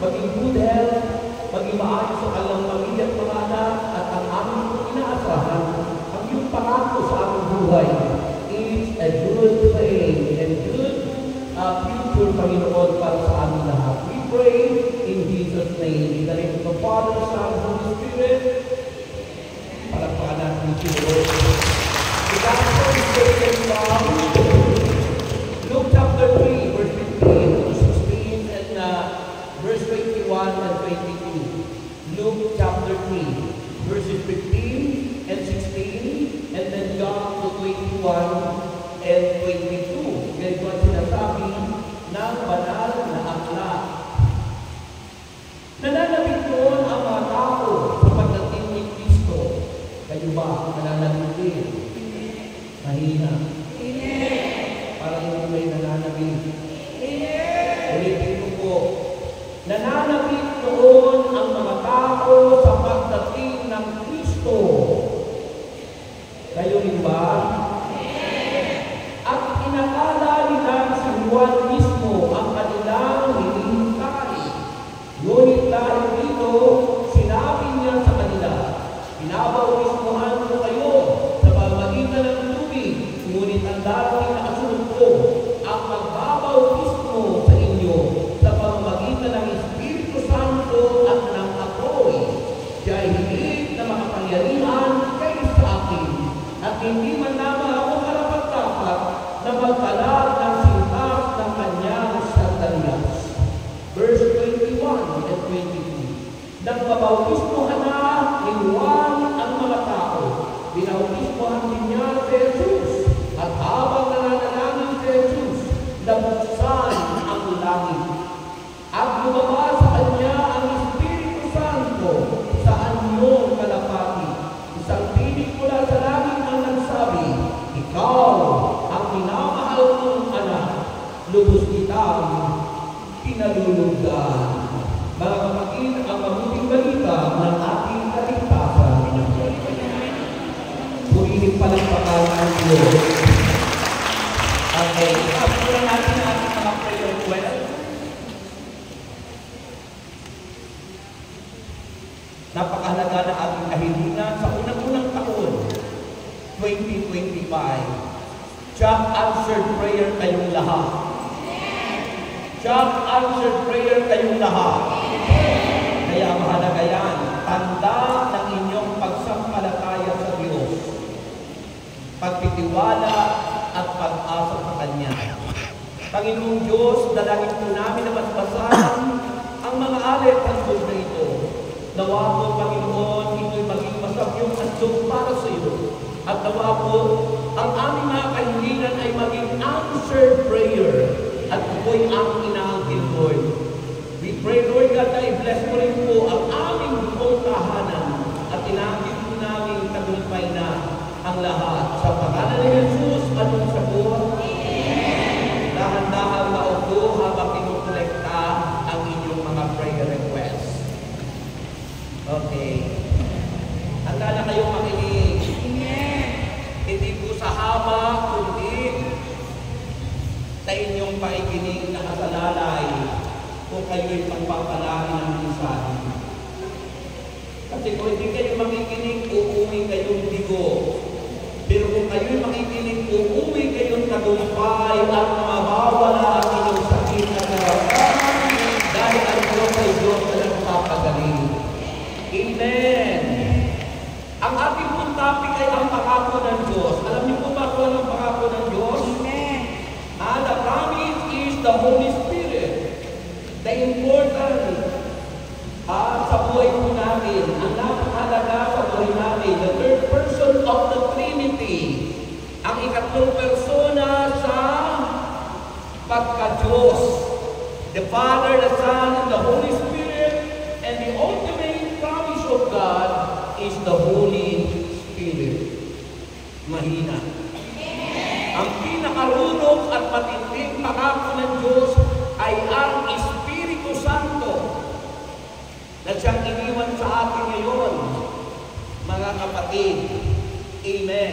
maging good health, maging maayos sa kanilang pamilya at mga anak, at ang aming inaasahan, ang iyong pangako sa aming buhay is a good thing and good future, Panginoon, para sa aming lahat. We pray in Jesus' name, in the name of the Father, Son, and Holy Spirit. Palakpakan natin si Lord. The gospel is taken from Luke chapter 3, verse 15 to 16, and verse 21 and 22. Luke chapter 3, verses 15 and 16, and then John to 21 and 22. Ganito ang sinasabi ng banal na aklat. Nananabik doon ang mga tao sa pagdating ni Kristo. Kayo ba nananabik din? Mahina. Parang hindi may nananabik. Ulitin ko po. Nananabik doon ang mga tao sa pagdating ng Kristo. Kayo rin ba? At inakala nila si Juan mismo ang kanilang hinihintay. Ngunit dahil dito, sinabi niya sa kanila, pinabautismuhan ko kayo sa pamamagitan ng tubig, ngunit ang darating na kasunod ko, ang magbabautismo sa inyo sa pamamagitan ng Espiritu Santo at ng apoy. Siya ay higit na makapangyarihan kaysa akin, at hindi man lamang ako karapat-dapat na magkalat ng sintas ng kanyang sandalias. Verse 21 and 22. Nang mabautismuhan na ni Juan ang mga tao, binautismuhan din niya si Jesus, at habang nananalangin si Jesus, nabuksan ang langit. At lumabas sa kanya ang Espiritu Santo sa anyong kalapati. Isang tinig mula sa langit ang nagsabi, ikaw ang minamahal kong anak, lubos kitang pinalulugdan. Mga kapatid, ang mabuting balita ng ating kaligtasan. Purihin palakpakan ang Diyos. Okay, ipapura natin ang ating mga prayer request. Napakahalaga na ating kahilingan sa unang-unang taon, 2025. Jack answered prayer kayong lahat. Jack answered prayer kayong lahat. Kaya mahalaga yan. Tanda ng inyong pagsampalataya sa Diyos. Pagtitiwala at pag-asa sa Kanya. Panginoong Diyos, dalangin po namin na basbasan ang mga alit at na ito. Nawa po, Panginoon, ito'y maging masabyong handog para sa iyo. At nawa po, ang aming mga kahilingan ay maging answered prayer. At ito'y ang inaangkin, Lord. We pray, Lord God, na i-bless mo rin po ang aming buong tahanan. At inaangkin po namin tagumpay na ang lahat. Sa pangalan ni Jesus, anong sagot? Dahan-dahan na upo habang kinukolekta ang inyong mga prayer requests. Okay. Handa na kayong makinig. Hindi po sa haba, kundi sa inyong paikinig na kasalalay kung kayo'y pagpapalaki ng mensahe. Kasi kung hindi kayo makikinig, uuwi kayong bigo. Pero kung kayo'y makikinig, uuwi kayong tagumpay at mawawala ang inyong sakit at karamdaman dahil ang Diyos ay Diyos na nagpapagaling. Amen! Ang ating pong topic ay ang pangako ng Diyos. Alam niyo po ba kung anong pangako ng Diyos? Amen! The promise is the Holy Spirit. The important sa buhay po namin, ang napakahalaga sa buhay namin, the third person of the Trinity, ang ikatlong persona sa pagka-Diyos, the Father, the Son, and the Holy Spirit, and the ultimate promise of God is the Holy Spirit. Mahina. Ang pinakarunong at matinding pangako ng Diyos ay ang Espiritu Santo na siyang iniwan sa atin ngayon, mga kapatid. Amen.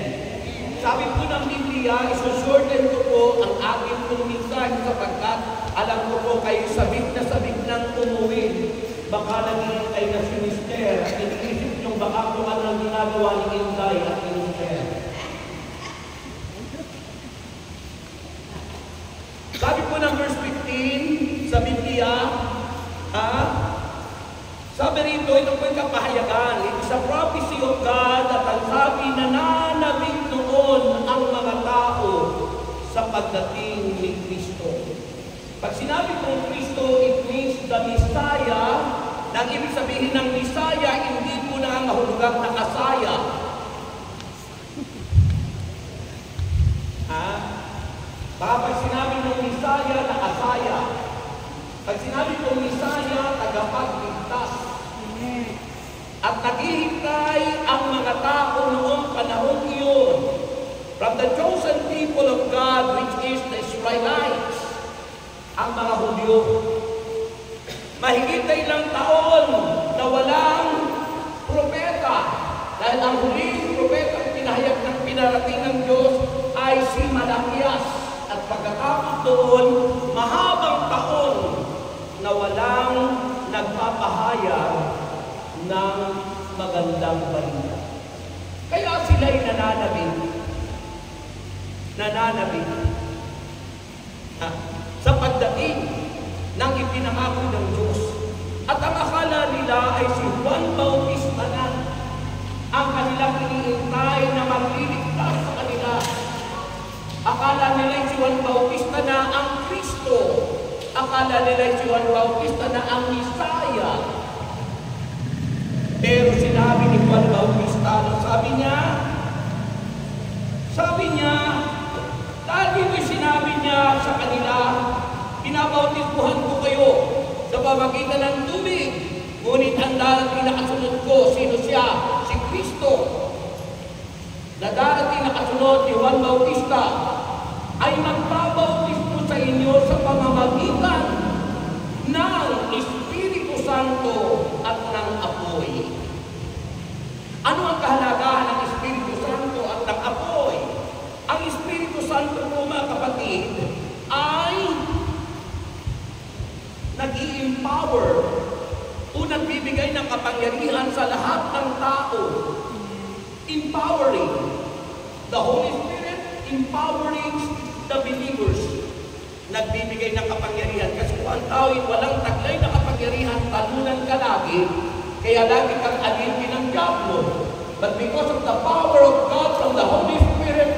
Sabi po ng Biblia, isushorten ko po ang aking pong mensahe sapagkat alam ko po kayo sabik na sabik nang umuwi, baka naghihintay na si Mister at iniisip niyong baka kung ano ang ginagawa ni Inday at ni Mister. Sabi po ng verse 15 sa Biblia, sabi rito, ito po yung kapahayagan. It is a prophecy of God at ang sabi, nananabik noon ang mga tao sa pagdating ni Kristo. Pag sinabi kong Kristo, it means the Messiah. Nang ibig sabihin ng Messiah, hindi po na ang mahulugang nakasaya. Pag sinabi ng Messiah, nakasaya. Pag sinabi kong Messiah, tagapagligtas. At naghihintay ang mga tao noong panahon iyon from the chosen people of God, which is the Israelites, ang mga Hudyo. Mahigit na ilang taon na walang propeta dahil ang huling propeta ang pinahayag ng pinarating ng Diyos ay si Malakias. At pagkatapos doon, mahabang taon na walang nagpapahayag ng magandang balita. Kaya sila'y nananabik sa pagdating ng ipinangako ng Diyos. At ang akala nila ay si Juan Bautista na ang kanilang iniintay na magliligtas sa kanila. Akala nila si Juan Bautista na ang Kristo. Akala nila si Juan Bautista na ang Messiah. Pero sinabi ni Juan Bautista, sabi niya, lagi ko sinabi niya sa kanila, pinabautismuhan ko kayo sa pamagitan ng tubig. Ngunit ang darating na kasunod ko, sino siya? Si Kristo. Na darating na kasunod ni Juan Bautista ay magpabautismo sa inyo sa pamamagitan ng Espiritu Santo at ng apoy. Ano ang kahalagahan ng Espiritu Santo at ng apoy? Ang Espiritu Santo po, mga kapatid, ay nag-i-empower o nagbibigay ng kapangyarihan sa lahat ng tao. Empowering the Holy Spirit, empowering the believers. Nagbibigay ng kapangyarihan. Kasi kung ang tao ay walang taglay na kapangyarihan, talunan ka lagi, kaya lagi kang alipin ng diablo. But because of the power of God from the Holy Spirit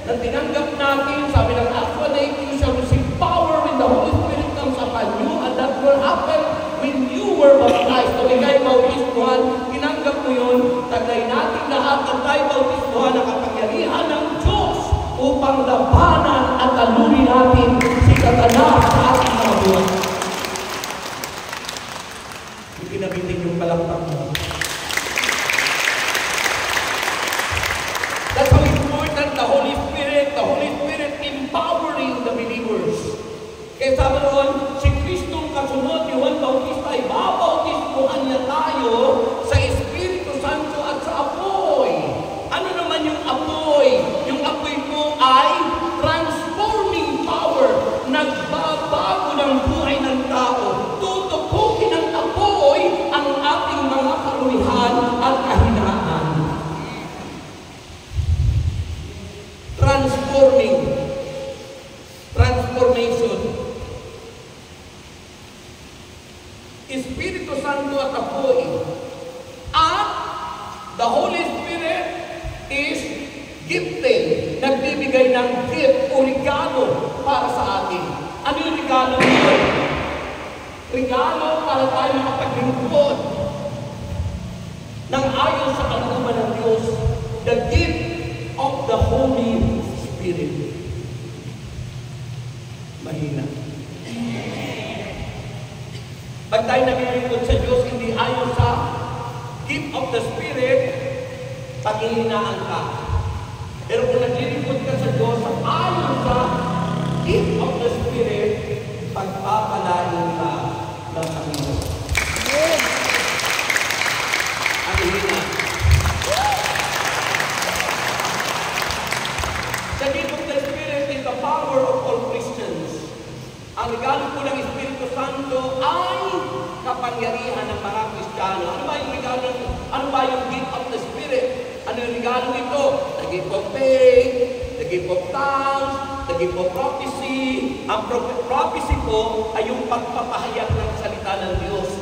na tinanggap natin, sabi ng Acts 1:8, you shall receive power when the Holy Spirit comes upon you, and that will happen when you were baptized. So ikay bautismuhan, tinanggap mo yun, taglay natin lahat at tayo bautismuhan ang kapangyarihan ng Diyos upang labanan at talunin natin si Satanas sa ating mga buwan. Pinabitin yung palakpak mo. That's how important the Holy Spirit empowering the believers. Kaya sabi doon, si Kristong kasunod ni Juan Bautista ay babautismuhan niya tayo sa Espiritu Santo at sa apoy. Ano naman yung apoy? Yung apoy po ay transforming power. Nagbabago ng buhay ng tao. Tutukukin ng apoy ang ating mga karumihan at kahinaan. Transformation. Espiritu Santo at apoy. At the Holy Spirit is gifted. Nagbibigay ng gift o regalo para sa atin. Ano yung regalo nito? Regalo para tayo makapaglingkod ng ayon sa kalooban ng Diyos. The gift of the Holy Spirit. Mahina. Pag tayo naglilingkod sa Diyos, hindi ayon sa gift of the Spirit, paghihinaan ka. Pero kung naglilingkod ka sa Diyos, ayon sa gift of the Spirit, pagpapalain ka ng Panginoon. Ang hina. The gift of the Spirit is the power of all Christians. Ang regalo po ng Espiritu Santo ay kapangyarihan ng mga Kristiyano. Ano ba yung regalo? Ano ba yung gift of the Spirit? Ano yung regalo nito? The gift of faith, the gift of tongues, the gift of prophecy. Ang prophecy po ay yung pagpapahayag ng salita ng Diyos.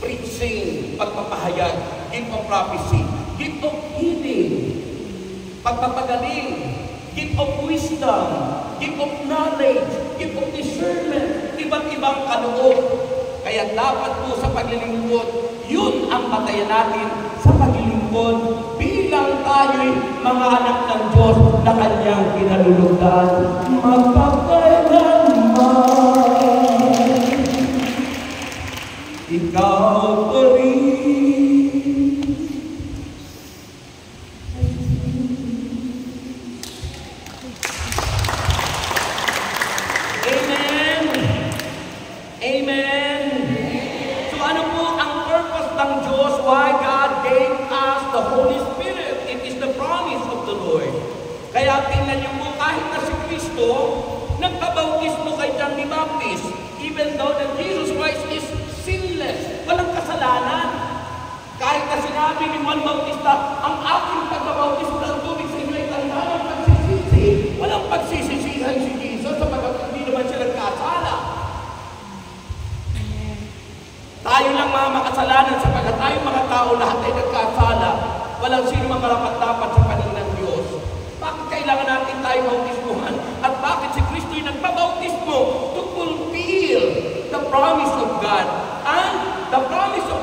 Preaching, pagpapahayag, gift of prophecy. Gift of healing, pagpapagaling. Gift of wisdom, gift of knowledge, gift of discernment, iba't ibang kaloob. Kaya dapat po sa paglilingkod, yun ang batayan natin sa paglilingkod bilang tayo'y mga anak ng Diyos na Kanyang kinalulugdan. Magpakailanman, ikaw pa rin. Kaya tingnan niyo po, kahit na si Kristo, nagpabautismo kay John the Baptist, even though that Jesus Christ is sinless, walang kasalanan. Kahit na sinabi ni Juan Bautista, ang aking pagbabautismo ng tubig sa inyo ay tanda ng pagsisisi. Walang pagsisisihan si Jesus sapagkat hindi naman siya nagkasala. Tayo lang mga makasalanan sapagkat tayo mga tao lahat ay nagkasala. Walang sino man marapat-dapat sa paningin ng Diyos. Bakit kailangan natin tayo bautismuhan? At bakit si Kristo ay nagpabautismo? To fulfill the promise of God. And the promise of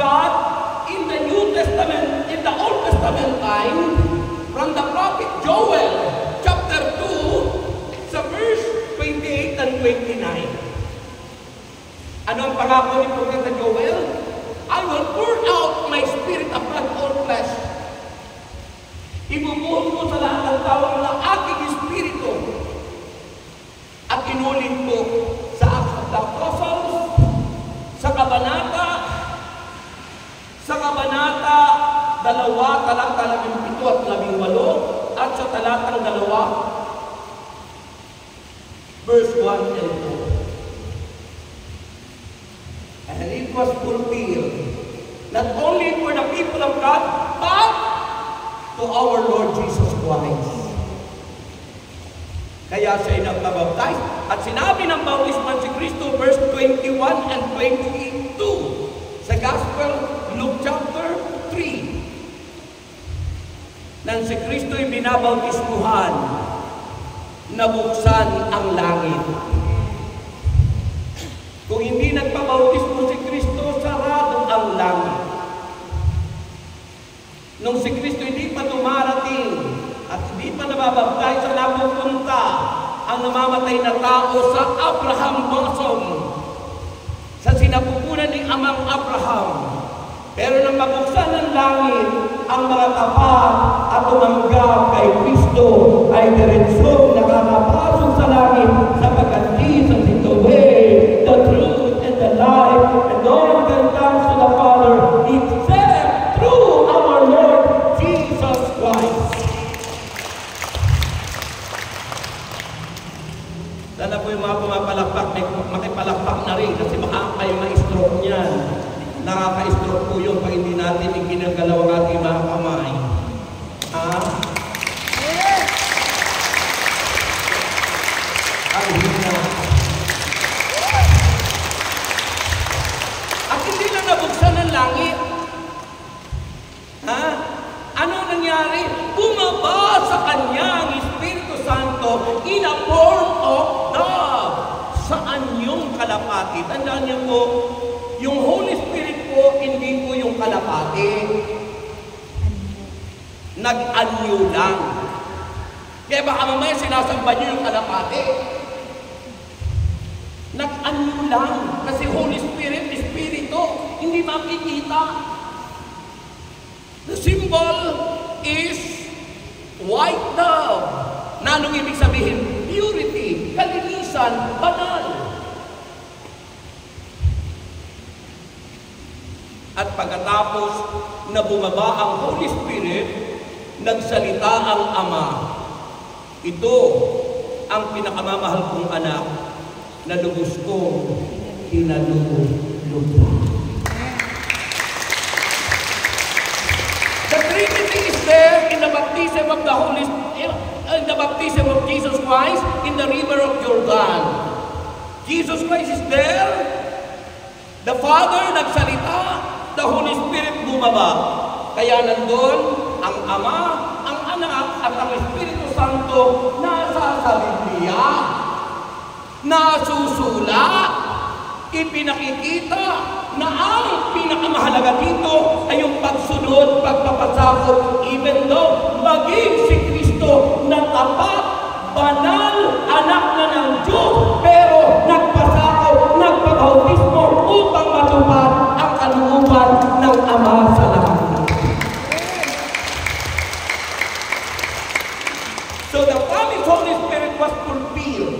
God in the New Testament, in the Old Testament time, from the prophet Joel, chapter 2, sa verse 28 and 29. Ano ang pangako ni Prophet Joel? I will pour out my spirit upon all flesh. Ibubuhos ko sa lahat ng tao ng aking espiritu. At inulit ko sa Acts of the Apostles, sa Kabanata 2, talata 17 at 18, at sa talatang 2, verse 1 and 2. And it was fulfilled, not only for the people of God, but to our Lord Jesus Christ. Kaya siya ay nagpabaptize. At sinabi ng bautisman si Kristo, verse 21 and 22, sa Gospel, Luke chapter 3, nang si Kristo ay binabautismuhan, nabuksan ang langit. Kung hindi nagpabautismo si Kristo, sarado ang langit. Nung si Kristo hindi pa dumarating at hindi pa nababaptize, sa napupunta ang namamatay na tao sa Abraham bosom, sa sinapupunan ni Amang Abraham. Pero nang mabuksan ng langit, ang mga tapat at tumanggap kay Kristo ay diretsong nakakapasok sa langit sapagkat Jesus is the way, the truth, and the life, and no one can come to the Father except through our Lord Jesus Christ. Sana po yung mga pumapalakpak, makipalakpak na rin kasi baka kayo ma-stroke niyan. Nakaka-stroke po yun pag hindi natin iginagalaw ang ating mga kamay. Ang hina. At hindi lang nabuksan ang langit. Ano nangyari? Bumaba sa kanya ang Espiritu Santo in a form of dove. Saan yung kalapati? Tandaan niyo po, yung Holy Spirit po, hindi po yung kalapati. Nag-anyo lang. Kaya baka mamaya sinasamba niyo yung kalapati. Nag-anyo lang. Kasi Holy Spirit, Espiritu, hindi makikita. The symbol is white dove. Na anong ibig sabihin? Purity, kalinisan, banal. At pagkatapos na bumaba ang Holy Spirit, nagsalita ang Ama. Ito ang pinakamamahal kong anak na lubos kong kinalulugdan. baptism of Jesus Christ in the river of Jordan. Jesus Christ is there. The Father nagsalita, the Holy Spirit bumaba. Kaya nandun ang Ama, ang Anak, at ang Espiritu Santo nasa sa Biblia, nasusulat, ipinakikita na ang pinakamahalaga dito ay yung pagsunod, pagpapasakop, even though maging si Kristo na tapat, banal, anak na ng Diyos, pero nagpasakop, nagpabautismo upang matupad ang kalooban ng Ama sa lahat. So the promised Holy Spirit was fulfilled.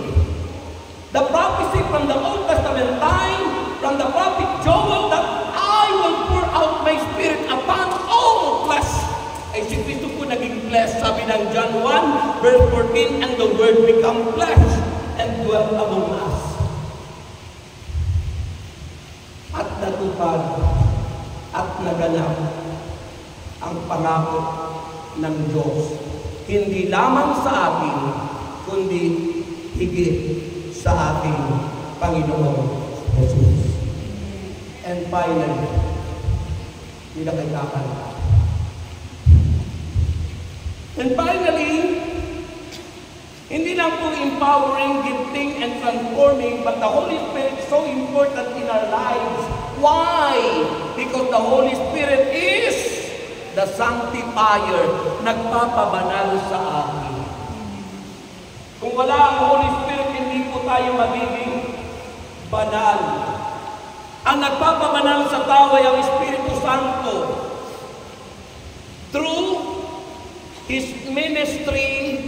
The prophecy from the Old Testament time, from the prophet Joel, that I will pour out my Spirit upon all flesh. Ay si Kristo po naging flesh, sabi ng John 1, verse 14, and the Word become flesh and dwelt among us. At natupad at naganap ang pangako ng Diyos. Hindi lamang sa atin, kundi higit sa ating Panginoon Jesus. And finally, pinakailakan. And finally, hindi lang po empowering, gifting, and transforming, but the Holy Spirit is so important in our lives. Why? Because the Holy Spirit is the sanctifier, nagpapabanal sa atin. Kung wala ang Holy Spirit, hindi po tayo magiging banal. Ang nagpapabanal sa tao ay ang Espiritu Santo. Through His ministry,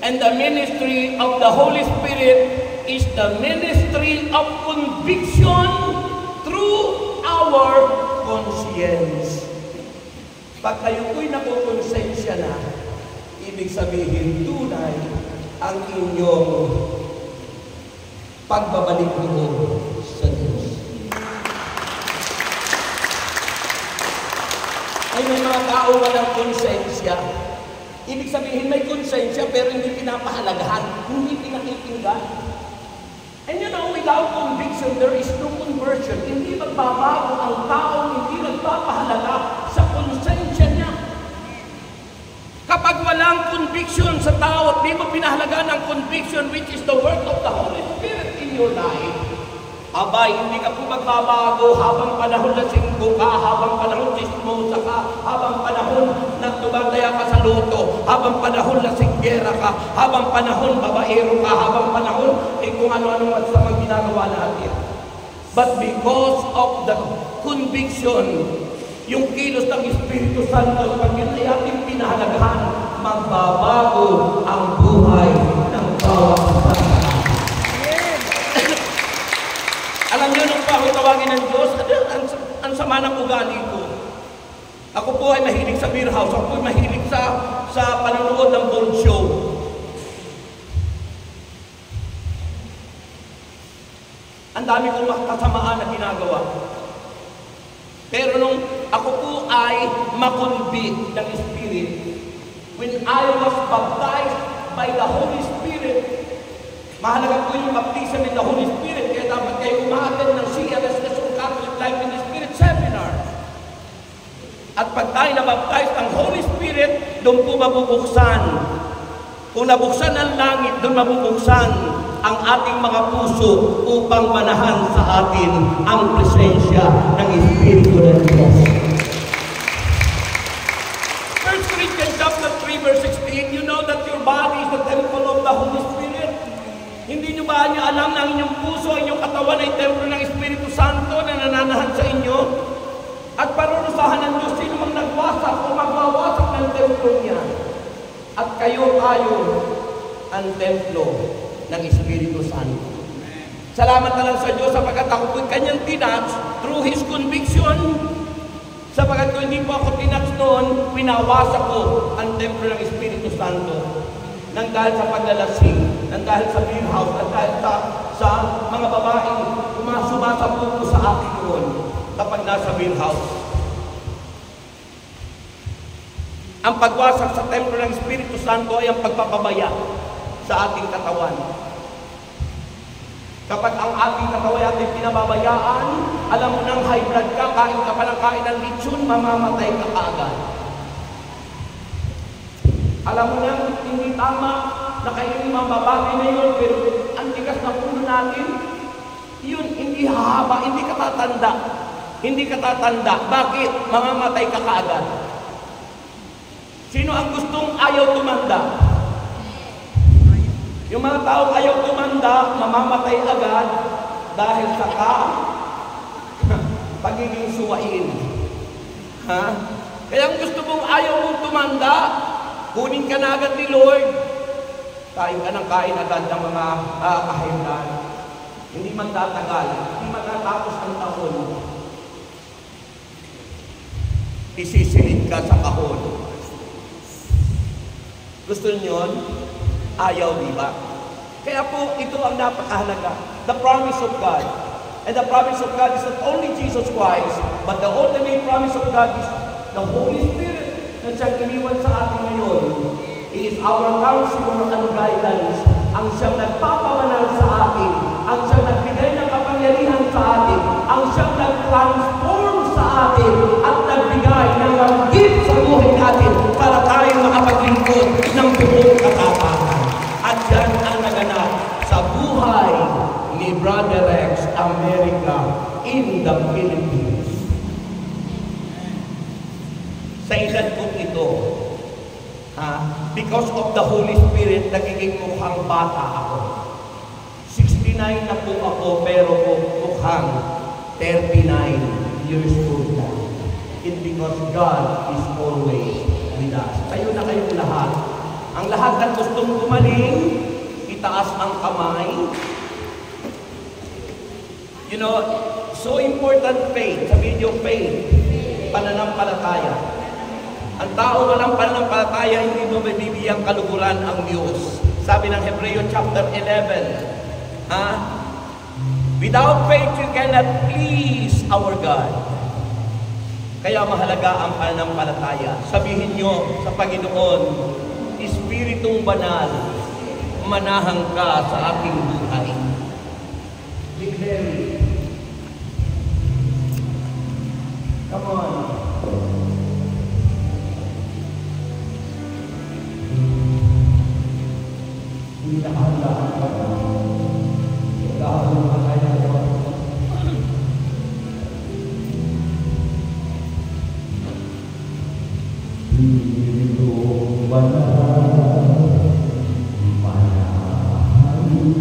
and the ministry of the Holy Spirit is the ministry of conviction through our conscience. Pag kayo ko'y nakukonsensya na, ibig sabihin tunay ang inyong pagbabalik loob sa Diyos. Ay may mga tao walang konsensya. Ibig sabihin may konsensya pero hindi pinapahalagahan, hindi pinakikinggan. And you know, without conviction, there is no conversion. Hindi magbabago ang tao, hindi nagpapahalaga sa konsensya niya. Kapag walang conviction sa tao at di mo pinahalagaan ang conviction, which is the work of the Holy Spirit in your life, abay, hindi ka po magbabago habang panahon na singgo ka, habang panahon chismosa ka, habang panahon na tumataya ka sa loto, habang panahon na singgera ka, habang panahon babaero ka, habang panahon kung ano-ano masamang ginagawa natin. But because of the conviction, yung kilos ng Espiritu Santo, pag yun ay ating pinahalagahan, magbabago ang buhay ng bawat isa. Alam niyo, nung pa ako tawagin ng Diyos, ang sama ng ugali ko. Ako po ay mahilig sa beer house, ako po ay mahilig sa panonood ng board show. Ang dami kong kasamaan na ginagawa. Pero nung ako po ay makunbit ng Spirit, when I was baptized by the Holy Spirit, mahalaga po yung baptism in the Holy Spirit, kaya dapat kayo umaattend ng CLS Quezon Catholic Life in the Spirit Seminar. At pag tayo nabaptize ng Holy Spirit, doon po mabubuksan. Kung nabuksan ang langit, doon mabubuksan ang ating mga puso upang manahan sa atin ang presensya ng Espiritu ng Diyos. 1 Corinthians chapter 3 verse 16, you know that your body is the temple of the Holy Spirit. Hindi nyo ba niya alam na ang inyong puso, inyong katawan ay templo ng Espiritu Santo na nananahan sa inyo? At parurusahan ng Diyos sino mang nagwasak o magwawasak ng templo niya. At kayo ang templo ng Espiritu Santo. Salamat na lang sa Diyos sapagkat ako po'y kanyang tinats through His conviction. Sapagkat kung hindi po ako tinats noon, pinawasak ko ang templo ng Espiritu Santo. Nang dahil sa paglalasing, nang dahil sa beer house, nang dahil sa mga babaeng sumasapo po sa akin noon kapag nasa beer house. Ang pagwasak sa templo ng Espiritu Santo ay ang pagpapabaya sa ating katawan. Kapag ang ating katawan ay ating pinababayaan, alam mo nang high blood ka, kain ka pa ng kain ng lechon, mamamatay ka kaagad. Alam mo nang hindi tama na kainin mga babagay na yun, pero ang tigas na puno natin, yun, hindi hahaba, hindi ka tatanda. Hindi ka tatanda. Bakit? Mamamatay ka kaagad. Sino ang gustong ayaw tumanda? Yung mga taong ayaw tumanda, mamamatay agad dahil sa pagiging suwain. Ha? Kaya ang gusto mong ayaw mong tumanda, kunin ka na agad ni Lord. Kain ka ng kain agad ng mga kahindan. Hindi magtatagal, hindi matatapos ang taon. Isisilid ka sa kahon. Gusto niyo? Ayaw, di ba? Kaya po, ito ang napakahalaga. The promise of God. And the promise of God is not only Jesus Christ, but the ultimate promise of God is the Holy Spirit na siyang iniwan sa atin ngayon. He is our counselor and guidance. Ang siyang nagpapamanal sa atin. Ang siyang nagbigay ng kapangyarihan sa atin. Ang siyang nag-transform sa atin at nagbigay ng gift sa buhay natin para tayo makapaglingkod ng buong katapatan. At yan ang naganap sa buhay ni Brother Rex America in the Philippines. Sa edad kong ito, because of the Holy Spirit, nagiging mukhang bata ako. 69 na po ako, pero mukhang 39 years old na. It's because God is always with us. Kayo na kayong lahat. Ang lahat ng gustong gumaling, itaas ang kamay. You know, so important faith, sabihin yung faith, pananampalataya. Ang tao walang pananampalataya, hindi mo mabibigyan kaluguran ang Diyos. Sabi ng Hebreo chapter 11, without faith, you cannot please our God. Kaya mahalaga ang pananampalataya. Sabihin nyo sa Panginoon, Espiritong Banal, manahang ka sa aking buhay. Declare it. Come on. Hindi nakahandaan ka na. Nagkakaroon ka kaya naman. Espiritong Banal, manahang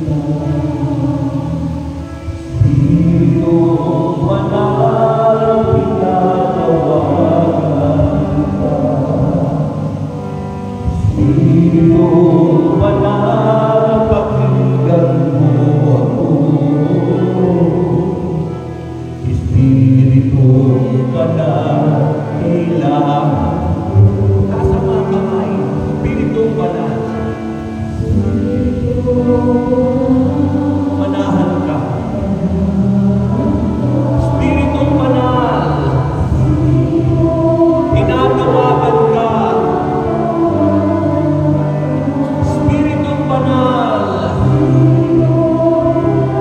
ka. Espiritong Banal, pinatawagan ka. Espiritong Banal, pakinggan mo ako. Espiritong Banal, kailangan Espiritong Banal, manahan ka. Espiritong Banal, tinatawagan ka. Espiritong Banal,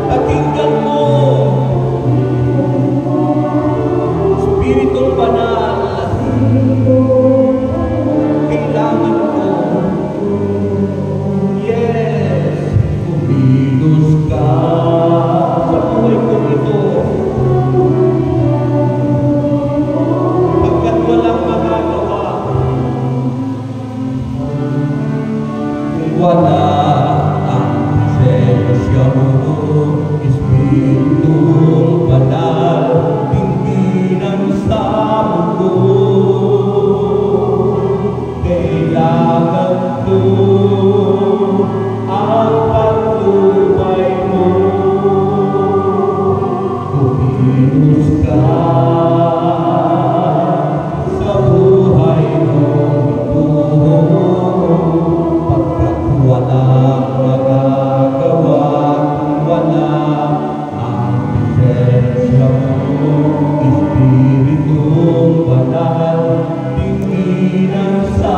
pakinggan mo. Espiritong Banal, kailangan ko. Yes, kumilos ka sa buhay ko ito. Pagkat walang magagawa, kung wala ang presensya mo, Espiritong Banal, pingginan sa mundo. Kailangan ko ang pagtubay mo. Kumilos ka sa buhay mo ito. Pagkat walang magagawa, wala ang presensya mo. Espiritong Banal, tinginan sa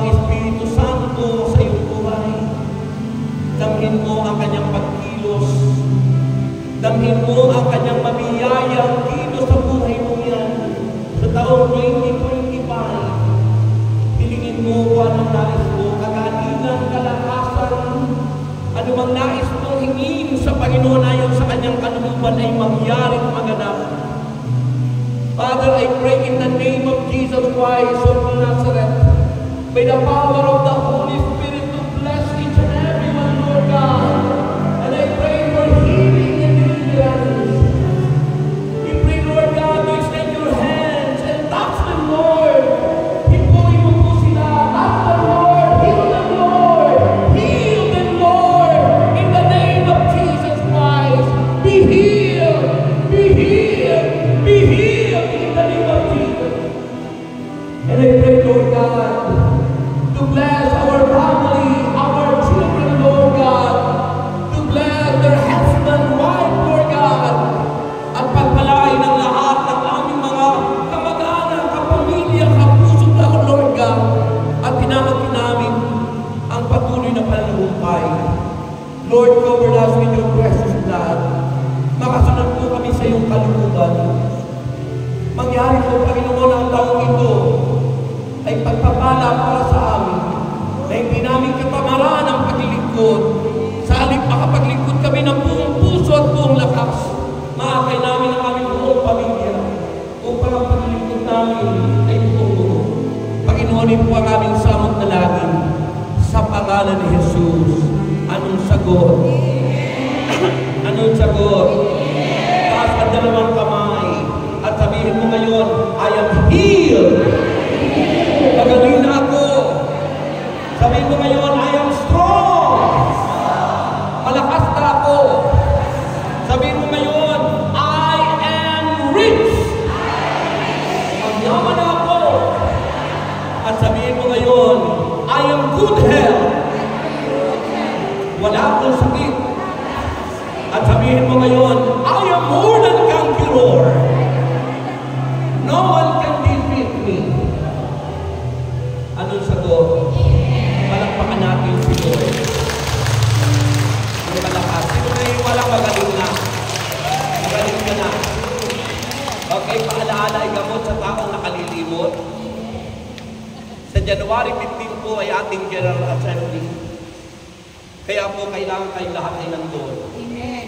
ang Espiritu Santo sa iyong buhay. Damhin mo ang kanyang pagkilos. Damhin mo ang kanyang mabiyayang kilos sa buhay mo yan. Sa taong 2025, hilingin mo kung anong nais mo, kagalingan, kalakasan, anumang nais mo hingin sa Panginoon ayon sa kanyang kalooban ay mangyari at maganap. Father, I pray in the name of Jesus Christ of Nazareth, by the power of the Holy Spirit, to bless each and every one, Lord God. And I pray for healing and deliverance. We pray, Lord God, to extend your hands and touch them, Lord. Hipuin mo po sila. Touch them, Lord. Heal them, Lord. Heal them, Lord. In the name of Jesus Christ. Be healed. Be healed. Be healed in the name of Jesus. And I pray, Lord God, to bless our family, our children, Lord God, to bless their husband, wife, Lord God, at pagpalain ng lahat ng aming mga kamag-anak, kapamilya, kapuso, Lord God, at pinamagin namin ang patuloy na pananahumpay. Lord, cover us with your precious blood. Makasunod po kami sa iyong kalooban. Mangyari po, Panginoon, ang taong ito ay pagpapala para sa amin na hindi namin katamaran ang paglilingkod. Sa halip makapaglingkod kami ng buong puso at buong lakas. Maakay namin ang aming buong pamilya upang ang paglilingkod namin ay buong. Panginoon po ang aming samot na laging sa pangalan ni Jesus. Anong sagot? Anong sagot? Taas ang dalawang kamay at sabihin mo ngayon, I am healed. Magaling na ako. Sabihin mo ngayon, I am strong. Malakas na ako. Sabihin mo ngayon, I am rich. Magyaman na ako. At sabihin mo ngayon, I am good health. Wala akong sakit. At sabihin mo ngayon, I am more than conqueror. No one can defeat me. Anong sagot? Palakpakan natin si Lord. Ang malakas. Sino na yung walang magaling na? Magaling ka na. Okay, paalaala ay gamot sa taong nakalilimot. Sa January 15 po ay ating General Assembly. Kaya po kailangan kayong lahat ay nandun. Amen.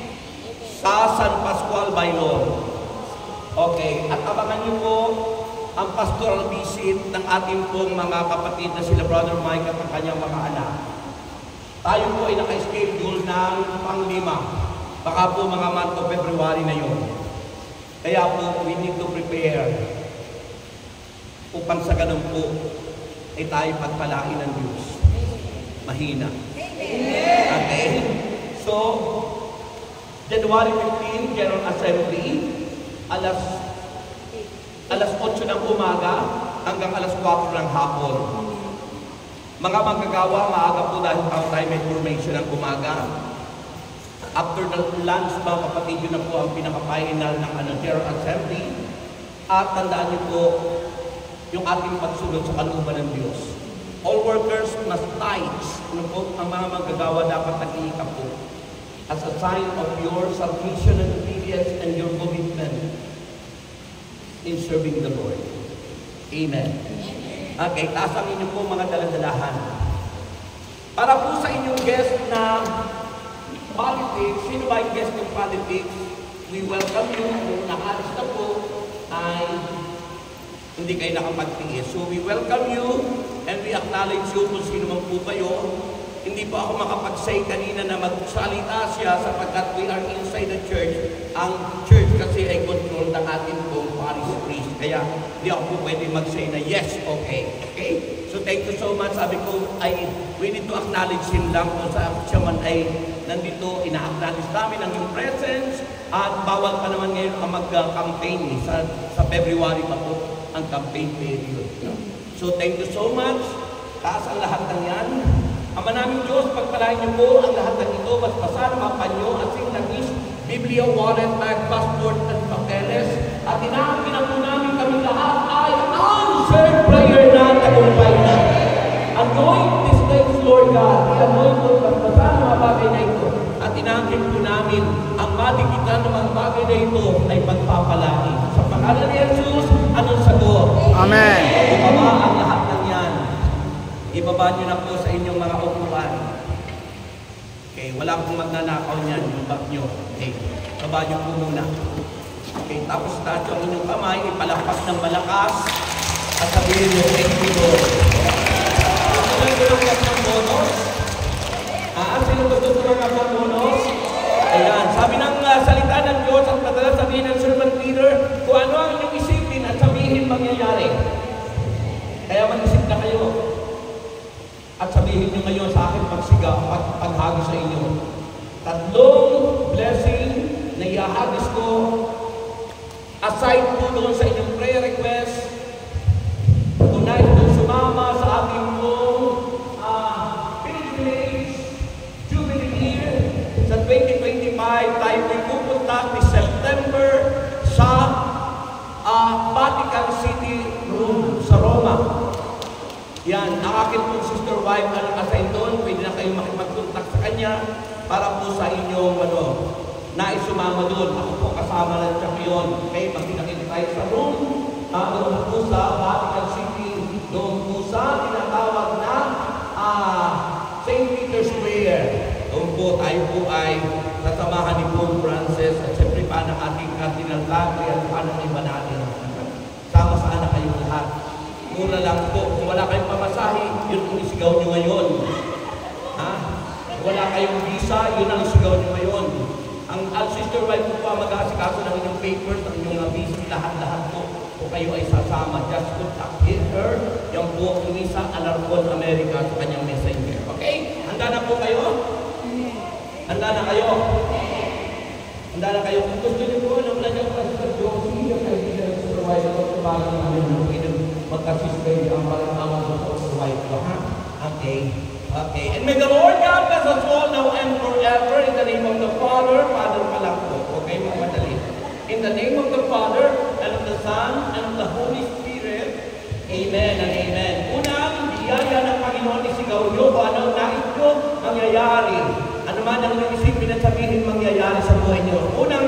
Sa San Pascual Bailon. Okay, at abangan niyo po ang pastoral visit ng ating pong mga kapatid na sila Brother Mike at ang kanyang mga anak. Tayo po ay naka-schedule ng pang-5. Baka po mga month of February na yun. Kaya po, we need to prepare upang sa ganun po ay tayo pagpalain ng Diyos. Mahina. Okay? So, January 15, General Assembly, alas 8 ng umaga hanggang alas 4 ng hapon. Mga manggagawa, maaga po dahil tayo may formation ng umaga. After the lunch, mga kapatid, yun na po ang pinaka-final ng General Assembly. At tandaan niyo po yung ating pagsunod sa kalooban ng Diyos. All workers must tithe. Ano po, ang mga manggagawa dapat nag-iikap po. As a sign of your submission and obedience and your commitment in serving the Lord. Amen. Okay, taas ang inyo po mga daladalahan. Para po sa inyong guest na politics, sino ba yung guest ng politics? We welcome you. Kung nakalis na po, ay hindi kayo nakapagtingis. So we welcome you and we acknowledge you kung sino man po kayo. Hindi po ako makapag-say kanina na magsalita siya sapagkat we are inside the church. Ang church kasi ay control ng ating pong parish priest. Kaya hindi ako po pwede mag-say na yes, okay. Okay? So thank you so much. Sabi ko, we need to acknowledge him lang kung siya man ay nandito. Ina-acknowledge namin ang yung presence at bawal pa naman ngayon ang mag-campaign. Sa February pa po ang campaign period. So thank you so much. Taas ang lahat ng yan. Ama namin Diyos, pagpalain niyo po ang lahat ng ito, basbasan, mapanyo, at sinagis, Biblia, wallet, bag, passport, at papeles. At inaangkin na po namin kami lahat ay answered prayer na tagumpay na. Anoint these things, Lord God. I-anoint mo ang mga bagay na ito. At inaangkin po namin ang matikitan ng mga bagay na ito ay pagpapalaki. Sa pangalan ni Jesus, anong sagot? Amen. Ibaba ang lahat ng yan. Ibaba nyo na po sa inyong mga upuan. Okay, wala pong magnanakaw niyan, yung bag nyo. Okay, baba nyo po muna. Okay, tapos tacho ang inyong kamay, ipalakpak ng malakas at sabihin nyo, thank you, Lord. Sino gusto ng bonus? Sino gusto tumangap ng bonus? Ayan, sabi ng salita ng Diyos at madalas sabihin ng Servant Peter, kung ano ang inyong isipin at sabihin mangyayari. Kaya mag-isip na kayo. At sabihin nyo ngayon sa akin pagsiga at paghagis sa inyo. 3 blessing na iahagis ko aside po doon sa inyong prayer request. Una itong sumama sa ating pong Pilgrimage Jubilee Year sa 2025. Tayo ay pupunta ni September sa Vatican City sa Roma. Yan, ang akin pong sister wife ang assign doon. Pwede na kayong makipag-contact sa kanya para po sa inyong nais sumama doon. Ako po kasama ng champion. Okay, magkita-kita tayo sa room. Doon po sa Vatican City. Doon po sa tinatawag na St. Peter's Square. Doon po tayo po ay kasamahan ni Pope Francis at siyempre pa ng ating Cardinal Lagri at pa ng iba natin. Sama-sana kayong lahat. Mura lang po. Kung wala kayong pamasahe, yun ang isigaw nyo ngayon. Wala kayong visa, yun ang isigaw nyo ngayon. Ang sister wife po pa mag-aasikaso ng inyong papers, ng inyong visa, lahat-lahat po. Kung kayo ay sasama, just contact her. Yan po ang visa Alarcon America sa kanyang messenger. Okay? Handa na po kayo? Handa na kayo? Handa na kayo? Kung gusto nyo po, alam na niyo pa sa Josie, yung kaibigan ng sister wife, tumagin namin magkasistay ang palangawan sa wife ko, ha? Okay. Okay. And may the Lord God bless us all now and forever in the name of the Father, Father pa lang po. Okay, magmadali. In the name of the Father, and of the Son, and of the Holy Spirit. Amen and amen. Unang biyaya ng Panginoon isigaw nyo kung anong nais nyo mangyayari. Ano man ang inyong isipin at sabihin mangyayari sa buhay nyo. Unang